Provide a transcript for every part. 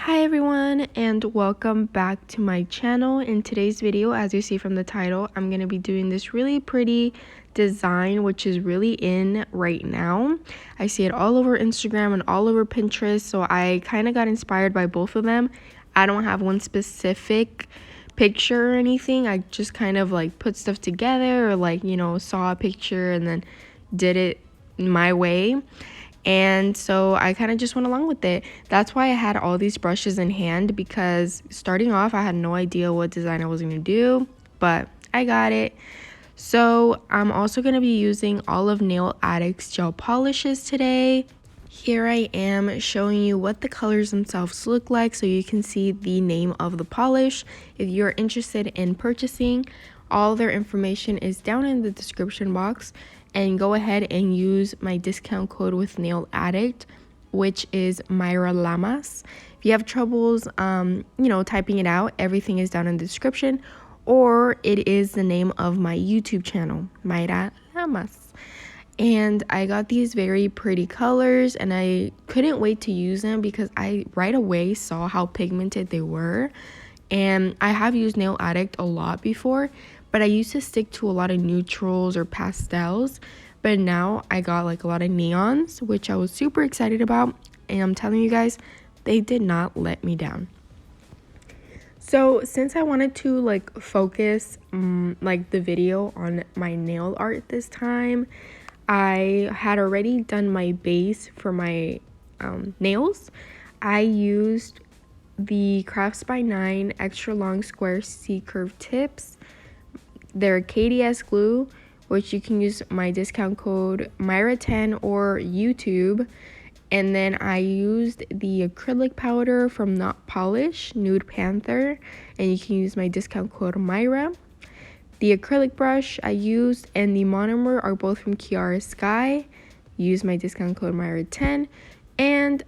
Hi everyone, and welcome back to my channel. In today's video, as you see from the title, I'm going to be doing this really pretty design which is really in right now. I see it all over Instagram and all over Pinterest, so I kind of got inspired by both of them. I don't have one specific picture or anything. I just kind of like put stuff together, or saw a picture and then did it my way. And so I kind of just went along with it. That's why I had all these brushes in hand, because starting off I had no idea what design I was going to do, but I got it. So I'm also going to be using all of Nail Addict's gel polishes today. Here I am showing you what the colors themselves look like so you can see the name of the polish. If you're interested in purchasing, all their information is down in the description box, and go ahead and use my discount code with Nail Addict, which is Myra Lamas. If you have troubles typing it out, everything is down in the description, or it is the name of my YouTube channel, Myra Lamas. And I got these very pretty colors and I couldn't wait to use them because I right away saw how pigmented they were. And I have used Nail Addict a lot before, but I used to stick to a lot of neutrals or pastels. But now I got like a lot of neons, which I was super excited about. And I'm telling you guys, they did not let me down. So since I wanted to like focus the video on my nail art this time, I had already done my base for my nails. I used the Crafts by 9 extra long square C-curve tips. They're KDS glue, which you can use my discount code Myra10 or YouTube. And then I used the acrylic powder from Not Polish, Nude Panther, and you can use my discount code Myra. The acrylic brush I used and the monomer are both from Kiara Sky. Use my discount code Myra10. And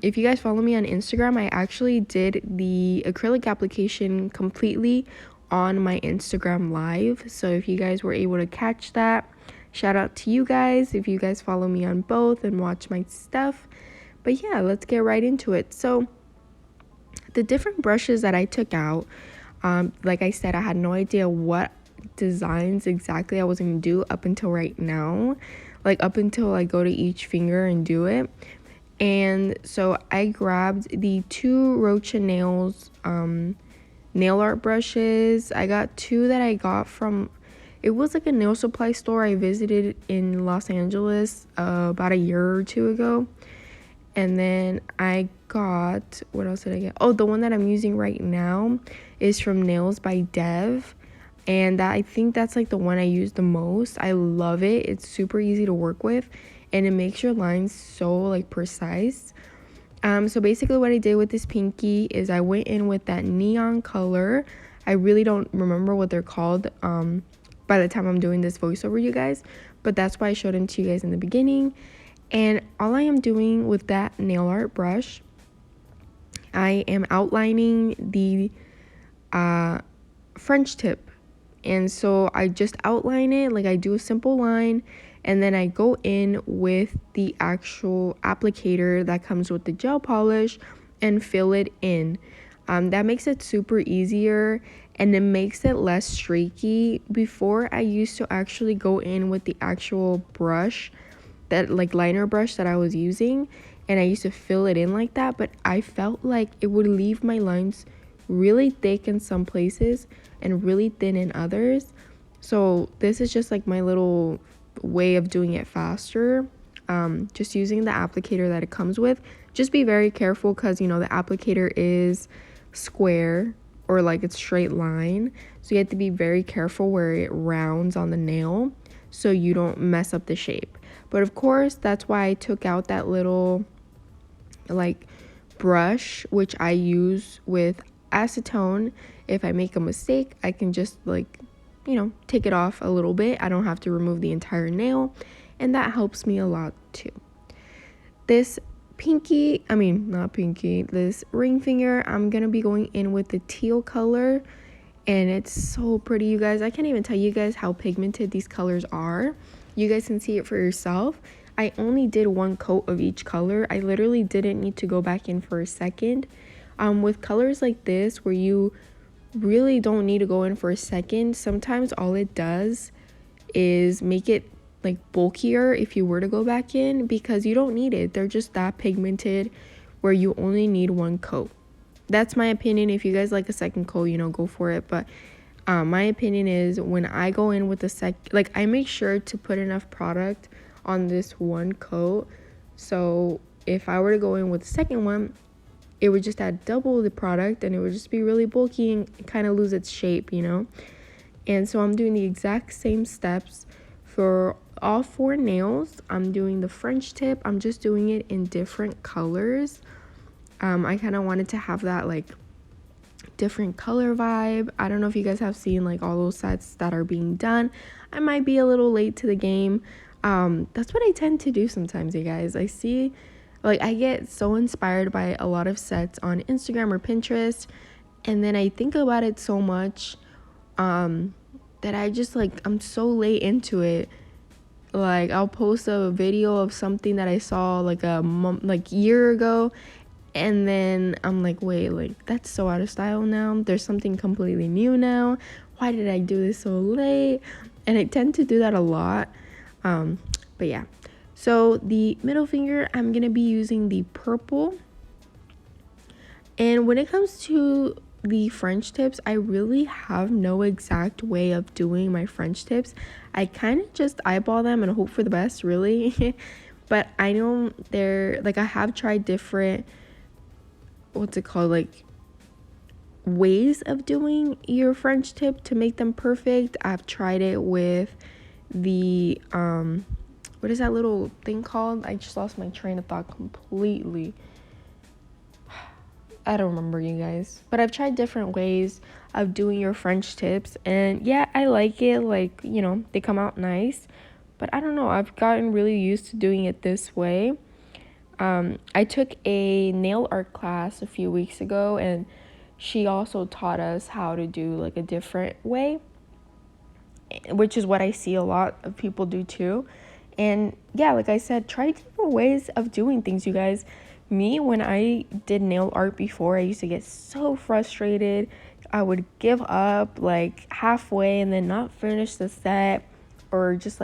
if you guys follow me on Instagram, I actually did the acrylic application completely on my Instagram live. So if you guys were able to catch that, shout out to you guys if you guys follow me on both and watch my stuff. But yeah, let's get right into it. So the different brushes that I took out, like I said, I had no idea what designs exactly I was going to do up until right now, like up until I go to each finger and do it. And so I grabbed the two Rocha Nails nail art brushes. I got two that I got from, it was like a nail supply store I visited in Los Angeles about a year or two ago. And then I got, what else did I get? Oh, the one that I'm using right now is from Nails by Dev. And I think that's like the one I use the most. I love it. It's super easy to work with and it makes your lines so like precise. So basically what I did with this pinky is I went in with that neon color. I really don't remember what they're called by the time I'm doing this voiceover, you guys, but that's why I showed them to you guys in the beginning. And all I am doing with that nail art brush, I am outlining the French tip. And so I just outline it, like I do a simple line, and then I go in with the actual applicator that comes with the gel polish and fill it in. That makes it super easier and it makes it less streaky. Before, I used to actually go in with the actual brush, that like liner brush that I was using, and I used to fill it in like that, but I felt like it would leave my lines really thick in some places and really thin in others. So this is just like my little way of doing it faster, just using the applicator that it comes with. Just be very careful because the applicator is square or like it's straight line, so you have to be very careful where it rounds on the nail so you don't mess up the shape. But of course, that's why I took out that little like brush, which I use with acetone. If I make a mistake, I can just take it off a little bit. I don't have to remove the entire nail, and that helps me a lot too. This this ring finger, I'm gonna be going in with the teal color, and it's so pretty, you guys. I can't even tell you guys how pigmented these colors are. You guys can see it for yourself. I only did one coat of each color. I literally didn't need to go back in for a second. With colors like this where you really don't need to go in for a second, sometimes all it does is make it like bulkier if you were to go back in, because you don't need it. They're just that pigmented where you only need one coat. That's my opinion. If you guys like a second coat, go for it. But my opinion is, when I go in with I make sure to put enough product on this one coat, so if I were to go in with the second one, it would just add double the product and it would just be really bulky and kind of lose its shape. And so I'm doing the exact same steps for all 4 nails. I'm doing the French tip. I'm just doing it in different colors. I kind of wanted to have that like different color vibe. I don't know if you guys have seen like all those sets that are being done. I might be a little late to the game. That's what I tend to do sometimes, you guys. I see, like, I get so inspired by a lot of sets on Instagram or Pinterest, and then I think about it so much that I just I'm so late into it. Like, I'll post a video of something that I saw like a year ago, and then I'm like, wait, like, that's so out of style now. There's something completely new now. Why did I do this so late? And I tend to do that a lot. But yeah. So the middle finger, I'm going to be using the purple. And when it comes to the French tips, I really have no exact way of doing my French tips. I kind of just eyeball them and hope for the best, really. But I know I have tried different, ways of doing your French tip to make them perfect. I've tried it with the what is that little thing called? I just lost my train of thought completely. I don't remember, you guys. But I've tried different ways of doing your French tips, and yeah, I like it. They come out nice. But I don't know, I've gotten really used to doing it this way. I took a nail art class a few weeks ago, and she also taught us how to do a different way, which is what I see a lot of people do too. And yeah, like I said, try different ways of doing things, you guys. Me, when I did nail art before, I used to get so frustrated. I would give up halfway and then not finish the set, or just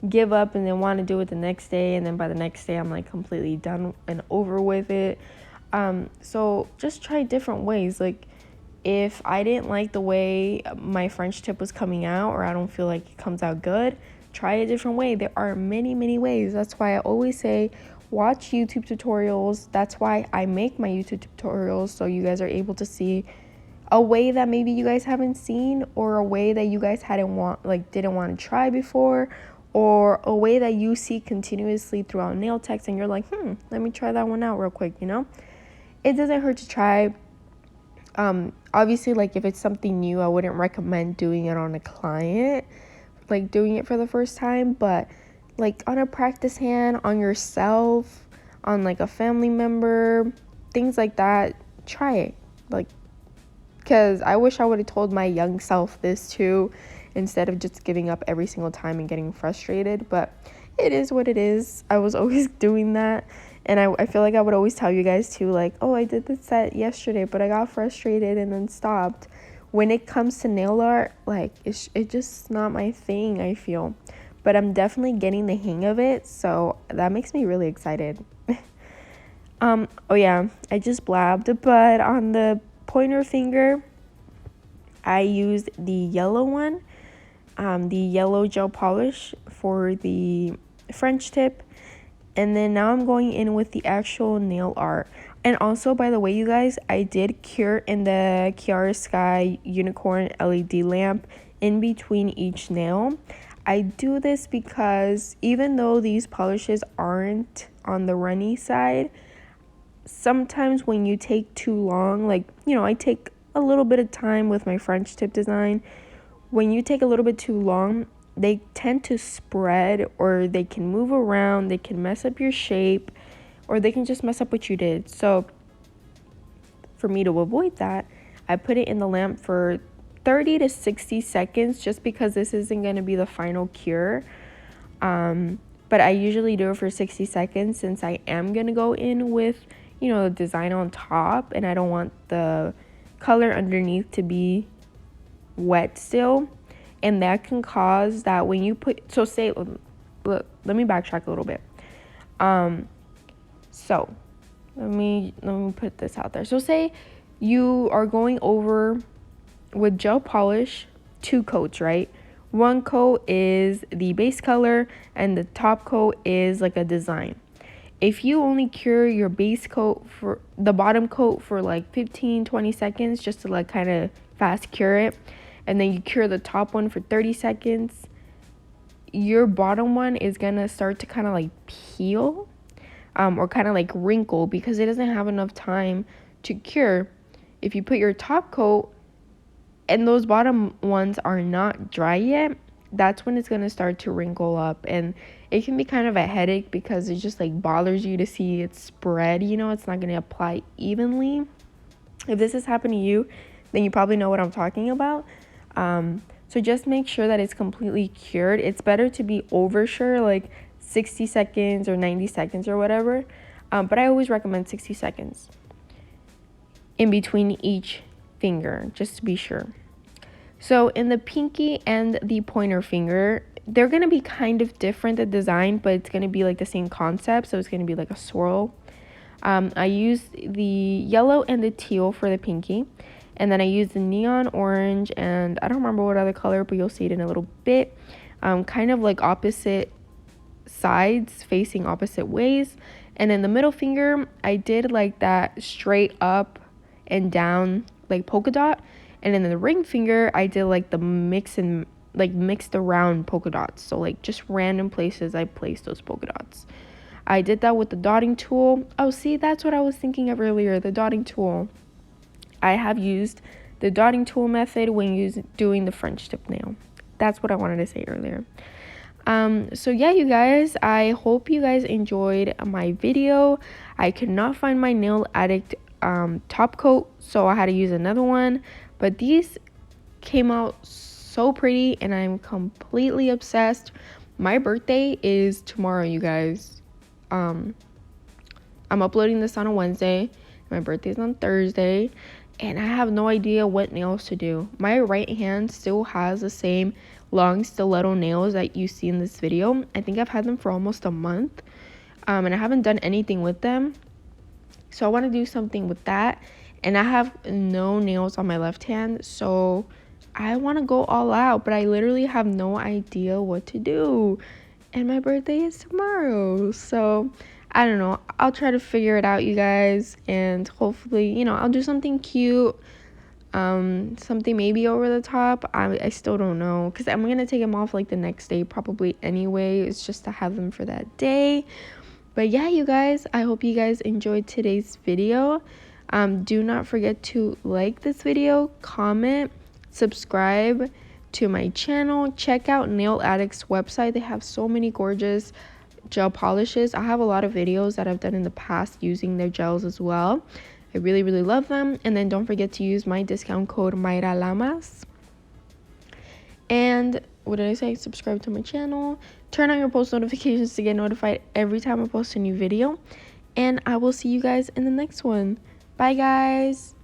give up and then want to do it the next day, and then by the next day I'm completely done and over with it. So just try different ways. If I didn't like the way my French tip was coming out, or I don't feel like it comes out good, try a different way. There are many ways. That's why I always say watch YouTube tutorials. That's why I make my YouTube tutorials, so you guys are able to see a way that maybe you guys haven't seen, or a way that you guys didn't want to try before, or a way that you see continuously throughout nail techs and you're like, let me try that one out real quick. It doesn't hurt to try. Obviously, if it's something new, I wouldn't recommend doing it on a client, doing it for the first time. But on a practice hand, on yourself, on a family member, things like that, try it. Because I wish I would have told my young self this too, instead of just giving up every single time and getting frustrated. But it is what it is. I was always doing that. And I feel like I would always tell you guys too, oh, I did this set yesterday, but I got frustrated and then stopped. When it comes to nail art, it's just not my thing, I feel. But I'm definitely getting the hang of it, so that makes me really excited. Oh yeah, I just blabbed, but on the pointer finger, I used the yellow one, the yellow gel polish for the French tip. And then now I'm going in with the actual nail art. And also, by the way, you guys, I did cure in the Kiara Sky Unicorn LED lamp in between each nail. I do this because even though these polishes aren't on the runny side, sometimes when you take too long, I take a little bit of time with my French tip design. When you take a little bit too long, they tend to spread, or they can move around, they can mess up your shape, or they can just mess up what you did. So for me to avoid that, I put it in the lamp for 30 to 60 seconds, just because this isn't going to be the final cure. But I usually do it for 60 seconds since I am going to go in with the design on top, and I don't want the color underneath to be wet still, and that can cause that when you put, so say, look, let me backtrack a little bit. So let me put this out there. So say you are going over with gel polish 2 coats, right? 1 coat is the base color and the top coat is like a design. If you only cure your base coat for the bottom coat for like 15-20 seconds just to like kind of fast cure it, and then you cure the top one for 30 seconds, your bottom one is gonna start to kind of like peel or kind of like wrinkle because it doesn't have enough time to cure. If you put your top coat and those bottom ones are not dry yet, that's when it's going to start to wrinkle up, and it can be kind of a headache because it just like bothers you to see it spread, it's not going to apply evenly. If this has happened to you, then you probably know what I'm talking about. So just make sure that it's completely cured. It's better to be over sure, like 60 seconds or 90 seconds or whatever, but I always recommend 60 seconds in between each finger, just to be sure. So in the pinky and the pointer finger, they're going to be kind of different, the design, but it's going to be like the same concept. So it's going to be like a swirl. I used the yellow and the teal for the pinky, and then I used the neon orange, and I don't remember what other color, but you'll see it in a little bit. Kind of like opposite sides, facing opposite ways. And in the middle finger, I did like that straight up and down like polka dot, and in the ring finger I did like the mixed around polka dots, so like just random places I placed those polka dots. I did that with the dotting tool. Oh, see, that's what I was thinking of earlier, the dotting tool. I have used the dotting tool method when doing the French tip nail. That's what I wanted to say earlier. So yeah, you guys, I hope you guys enjoyed my video. I could not find my Nail Addict top coat, so I had to use another one, but these came out so pretty and I'm completely obsessed. My birthday is tomorrow, you guys. I'm uploading this on a Wednesday. My birthday's on Thursday, and I have no idea what nails to do. My right hand still has the same long stiletto nails that you see in this video. I think I've had them for almost a month, and I haven't done anything with them. So I want to do something with that, and I have no nails on my left hand, so I want to go all out, but I literally have no idea what to do, and my birthday is tomorrow, so I don't know. I'll try to figure it out, you guys, and hopefully, I'll do something cute, something maybe over the top. I still don't know, because I'm gonna take them off like the next day probably anyway. It's just to have them for that day. But yeah, you guys, I hope you guys enjoyed today's video. Do not forget to like this video, comment, subscribe to my channel. Check out Nail Addict's website. They have so many gorgeous gel polishes. I have a lot of videos that I've done in the past using their gels as well. I really, really love them. And then don't forget to use my discount code Mayra Lamas. And what did I say? Subscribe to my channel. Turn on your post notifications to get notified every time I post a new video. And I will see you guys in the next one. Bye, guys.